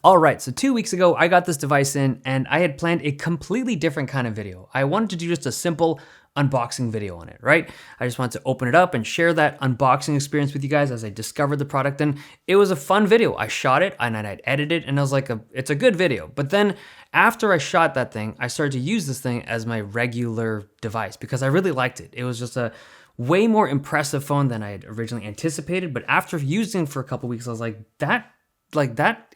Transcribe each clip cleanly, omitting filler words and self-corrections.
All right, so 2 weeks ago, I got this device in and I had planned a completely different kind of video. I wanted to do just a simple unboxing video on it, right? I just wanted to open it up and share that unboxing experience with you guys as I discovered the product. And it was a fun video. I shot it and I'd edited it and I was like, it's a good video. But then after I shot that thing, I started to use this thing as my regular device because I really liked it. It was just a way more impressive phone than I had originally anticipated. But after using it for a couple weeks, I was like, that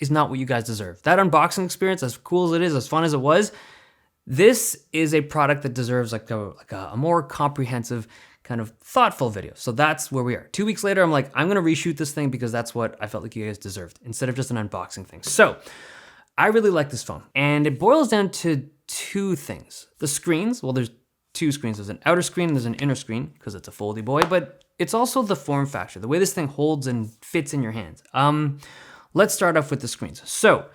is not what you guys deserve. That unboxing experience, as cool as it is, as fun as it was, this is a product that deserves like a more comprehensive, kind of thoughtful video. So that's where we are. 2 weeks later, I'm like, I'm gonna reshoot this thing because that's what I felt like you guys deserved instead of just an unboxing thing. So I really like this phone and it boils down to two things. The screens, well, there's two screens. There's an outer screen and there's an inner screen because it's a foldy boy, but it's also the form factor, the way this thing holds and fits in your hands. Let's start off with the screens. So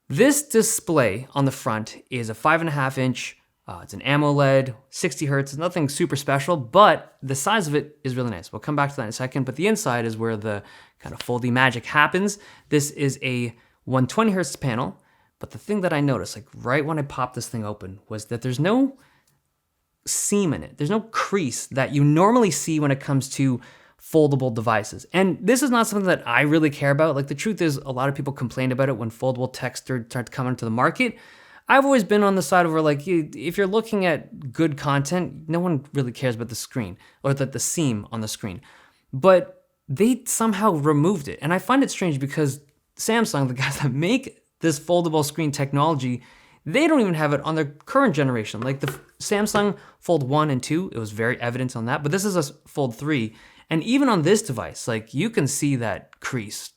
this display on the front is a 5.5 inch, it's an AMOLED, 60 hertz, nothing super special, but the size of it is really nice. We'll come back to that in a second, but the inside is where the kind of foldy magic happens. This is a 120 hertz panel, but the thing that I noticed, like right when I popped this thing open, was that there's no seam in it. There's no crease that you normally see when it comes to foldable devices. And this is not something that I really care about. Like the truth is a lot of people complained about it when foldable tech started coming to the market. I've always been on the side of where like, if you're looking at good content, no one really cares about the screen or the seam on the screen. But they somehow removed it. And I find it strange because Samsung, the guys that make this foldable screen technology, they don't even have it on their current generation. Like the Samsung Fold 1 and 2, it was very evident on that, but this is a Fold 3. And even on this device, like you can see that crease.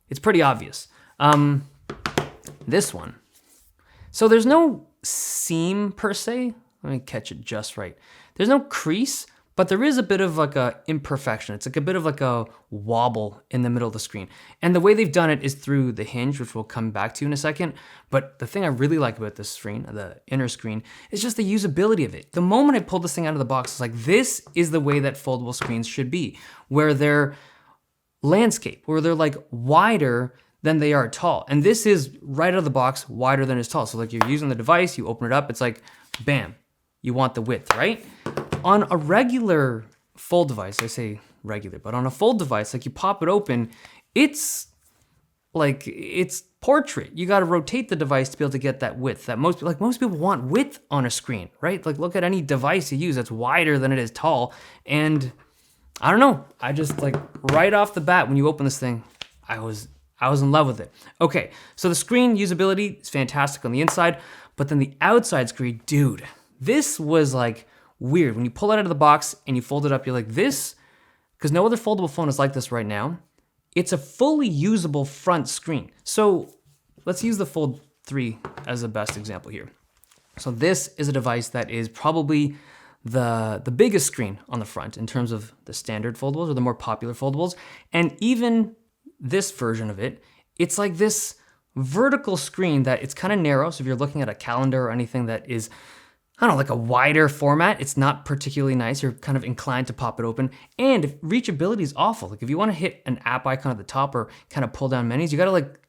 It's pretty obvious. This one. So there's no seam per se. Let me catch it just right. There's no crease, but there is a bit of like a imperfection. It's like a bit of like a wobble in the middle of the screen. And the way they've done it is through the hinge, which we'll come back to in a second. But the thing I really like about this screen, the inner screen, is just the usability of it. The moment I pulled this thing out of the box, it's like, this is the way that foldable screens should be, where they're landscape, where they're like wider than they are tall. And this is right out of the box, wider than it's tall. So like you're using the device, you open it up, it's like, bam, you want the width, right? On a regular fold device, I say regular, but on a fold device, like you pop it open, it's like, it's portrait. You got to rotate the device to be able to get that width that most people want width on a screen, right? Like look at any device you use that's wider than it is tall. And I don't know, I just like right off the bat, when you open this thing, I was in love with it. Okay, so the screen usability is fantastic on the inside, but then the outside screen, dude, this was like weird. When you pull it out of the box and you fold it up, you're like this, because no other foldable phone is like this right now. It's a fully usable front screen. So let's use the Fold 3 as the best example here. So this is a device that is probably the biggest screen on the front in terms of the standard foldables or the more popular foldables. And even this version of it, it's like this vertical screen that it's kind of narrow. So if you're looking at a calendar or anything that is, I don't know, like a wider format, it's not particularly nice. You're kind of inclined to pop it open. And if reachability is awful. Like if you want to hit an app icon at the top or kind of pull down menus, you got to like,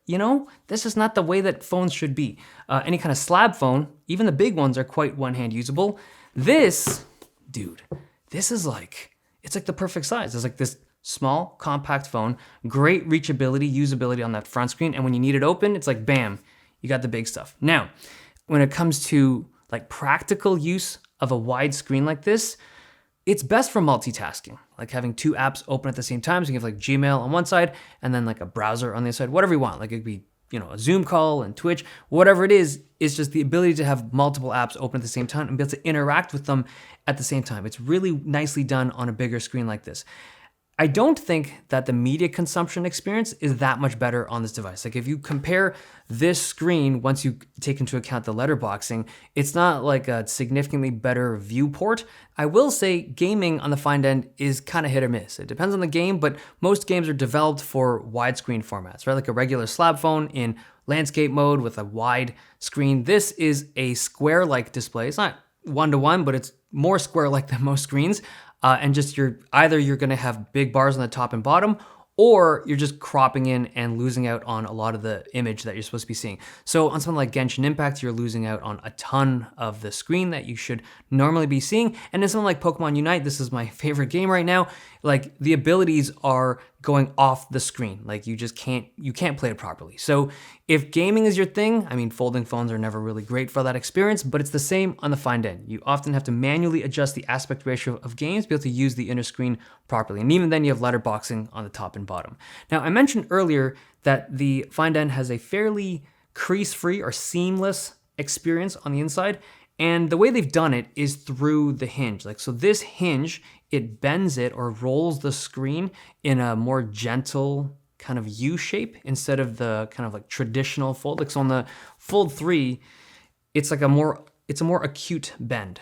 this is not the way that phones should be. Any kind of slab phone, even the big ones are quite one-hand usable. This, dude, this is like, it's like the perfect size. It's like this small, compact phone, great reachability, usability on that front screen. And when you need it open, it's like, bam, you got the big stuff. Now, when it comes to like practical use of a wide screen like this, it's best for multitasking, like having two apps open at the same time. So you have like Gmail on one side and then like a browser on the other side, whatever you want. Like it could be, a Zoom call and Twitch, whatever it is, it's just the ability to have multiple apps open at the same time and be able to interact with them at the same time. It's really nicely done on a bigger screen like this. I don't think that the media consumption experience is that much better on this device. Like if you compare this screen, once you take into account the letterboxing, it's not like a significantly better viewport. I will say gaming on the Find N is kind of hit or miss. It depends on the game, but most games are developed for widescreen formats, right? Like a regular slab phone in landscape mode with a wide screen. This is a square-like display. It's not one-to-one, but it's more square-like than most screens. And just you're gonna have big bars on the top and bottom, or you're just cropping in and losing out on a lot of the image that you're supposed to be seeing. So on something like Genshin Impact, you're losing out on a ton of the screen that you should normally be seeing. And in something like Pokemon Unite, this is my favorite game right now, like the abilities are going off the screen. Like you can't play it properly. So if gaming is your thing, I mean, folding phones are never really great for that experience, but it's the same on the Find N. You often have to manually adjust the aspect ratio of games to be able to use the inner screen properly. And even then you have letterboxing on the top and bottom. Now, I mentioned earlier that the Find N has a fairly crease-free or seamless experience on the inside. And the way they've done it is through the hinge. Like, so this hinge, it bends it or rolls the screen in a more gentle kind of U shape instead of the kind of like traditional fold. Like, so on the Fold 3, it's like a more acute bend.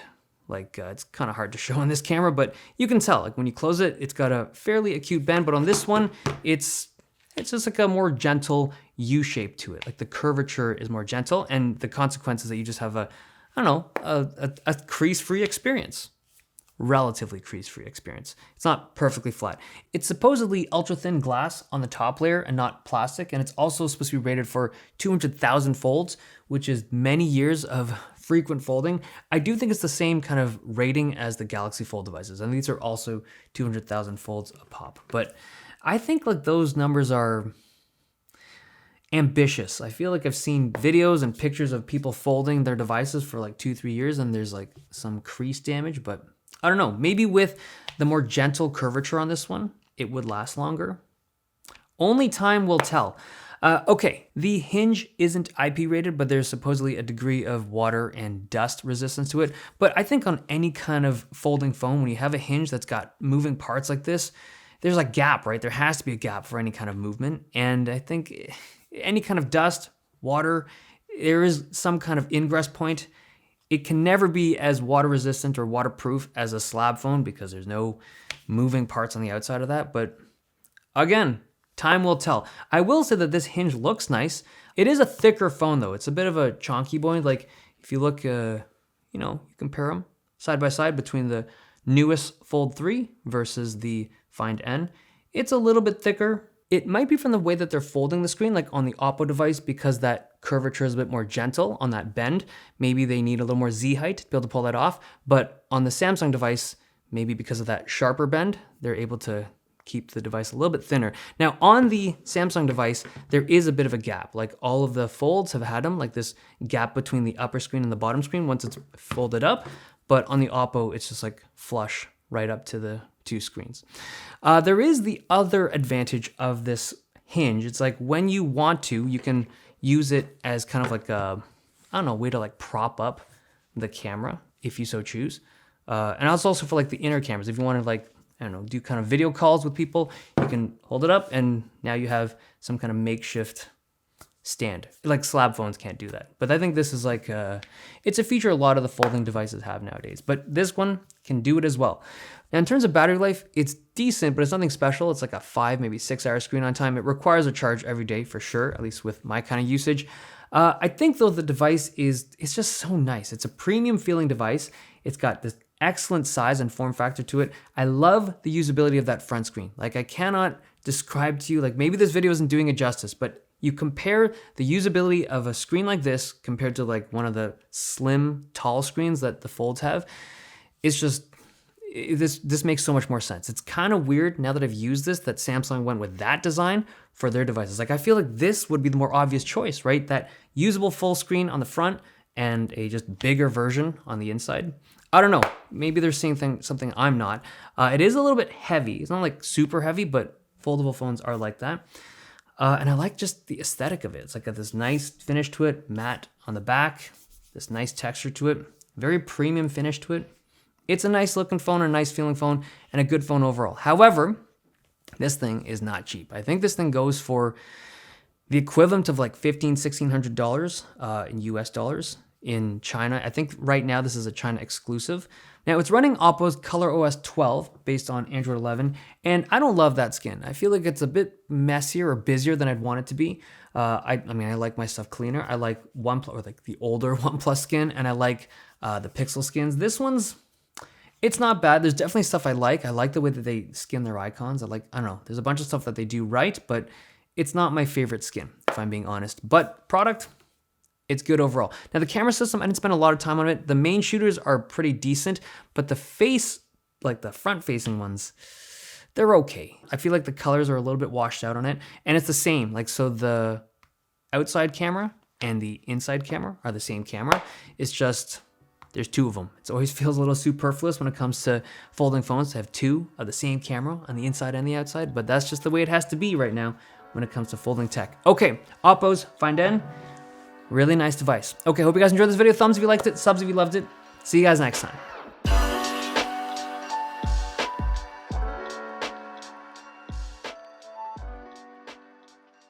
Like it's kind of hard to show on this camera, but you can tell, like when you close it, it's got a fairly acute bend, but on this one, it's just like a more gentle U shape to it. Like the curvature is more gentle, and the consequence is that you just have a crease-free experience. Relatively crease-free experience. It's not perfectly flat. It's supposedly ultra-thin glass on the top layer and not plastic, and it's also supposed to be rated for 200,000 folds, which is many years of frequent folding. I do think it's the same kind of rating as the Galaxy Fold devices, and these are also 200,000 folds a pop. But I think like those numbers are ambitious. I feel like I've seen videos and pictures of people folding their devices for like 2-3 years and there's like some crease damage, but I don't know, maybe with the more gentle curvature on this one, it would last longer. Only time will tell. Okay, the hinge isn't IP rated, but there's supposedly a degree of water and dust resistance to it. But I think on any kind of folding phone, when you have a hinge that's got moving parts like this, there's a gap, right? There has to be a gap for any kind of movement. And I think any kind of dust, water, there is some kind of ingress point. It can never be as water resistant or waterproof as a slab phone because there's no moving parts on the outside of that. But again, time will tell. I will say that this hinge looks nice. It is a thicker phone though. It's a bit of a chonky boy. Like if you look, you compare them side by side between the newest Fold 3 versus the Find N, it's a little bit thicker. It might be from the way that they're folding the screen, like on the Oppo device, because that curvature is a bit more gentle on that bend. Maybe they need a little more Z height to be able to pull that off. But on the Samsung device, maybe because of that sharper bend, they're able to keep the device a little bit thinner. Now on the Samsung device, there is a bit of a gap. Like all of the folds have had them, like this gap between the upper screen and the bottom screen once it's folded up. But on the Oppo, it's just like flush right up to the two screens. There is the other advantage of this hinge. It's like when you want to, you can use it as kind of like a, way to like prop up the camera if you so choose. And it's also for like the inner cameras. If you want to like, do kind of video calls with people, you can hold it up and now you have some kind of makeshift stand. Like slab phones can't do that. But I think this is like, it's a feature a lot of the folding devices have nowadays. But this one can do it as well. Now in terms of battery life, it's decent, but it's nothing special. It's like a 5, maybe 6 hour screen on time. It requires a charge every day for sure, at least with my kind of usage. I think though the device it's just so nice. It's a premium feeling device. It's got this excellent size and form factor to it. I love the usability of that front screen. Like I cannot describe to you, like maybe this video isn't doing it justice, but you compare the usability of a screen like this compared to like one of the slim, tall screens that the Folds have. It's just, this makes so much more sense. It's kind of weird now that I've used this that Samsung went with that design for their devices. Like I feel like this would be the more obvious choice, right? That usable full screen on the front and a just bigger version on the inside. I don't know. Maybe they're seeing something I'm not. It is a little bit heavy. It's not like super heavy, but foldable phones are like that. And I like just the aesthetic of it. It's like got this nice finish to it, matte on the back, this nice texture to it, very premium finish to it. It's a nice looking phone, a nice feeling phone, and a good phone overall. However, this thing is not cheap. I think this thing goes for the equivalent of like $1,500, $1,600 in US dollars in China. I think right now this is a China exclusive. Now it's running Oppo's ColorOS 12 based on Android 11, and I don't love that skin. I feel like it's a bit messier or busier than I'd want it to be. I like my stuff cleaner. I like OnePlus, or like the older OnePlus skin, and I like the Pixel skins. This one's, It's not bad. There's definitely stuff I like. I like the way that they skin their icons. I don't know. There's a bunch of stuff that they do right, but it's not my favorite skin, if I'm being honest. But product, it's good overall. Now the camera system, I didn't spend a lot of time on it. The main shooters are pretty decent, but the face, like the front facing ones, they're okay. I feel like the colors are a little bit washed out on it. And it's the same, like, so the outside camera and the inside camera are the same camera. It's just, there's two of them. It always feels a little superfluous when it comes to folding phones to have two of the same camera on the inside and the outside, but that's just the way it has to be right now when it comes to folding tech. Okay, Oppo's Find N, really nice device. Okay, hope you guys enjoyed this video. Thumbs if you liked it, subs if you loved it. See you guys next time.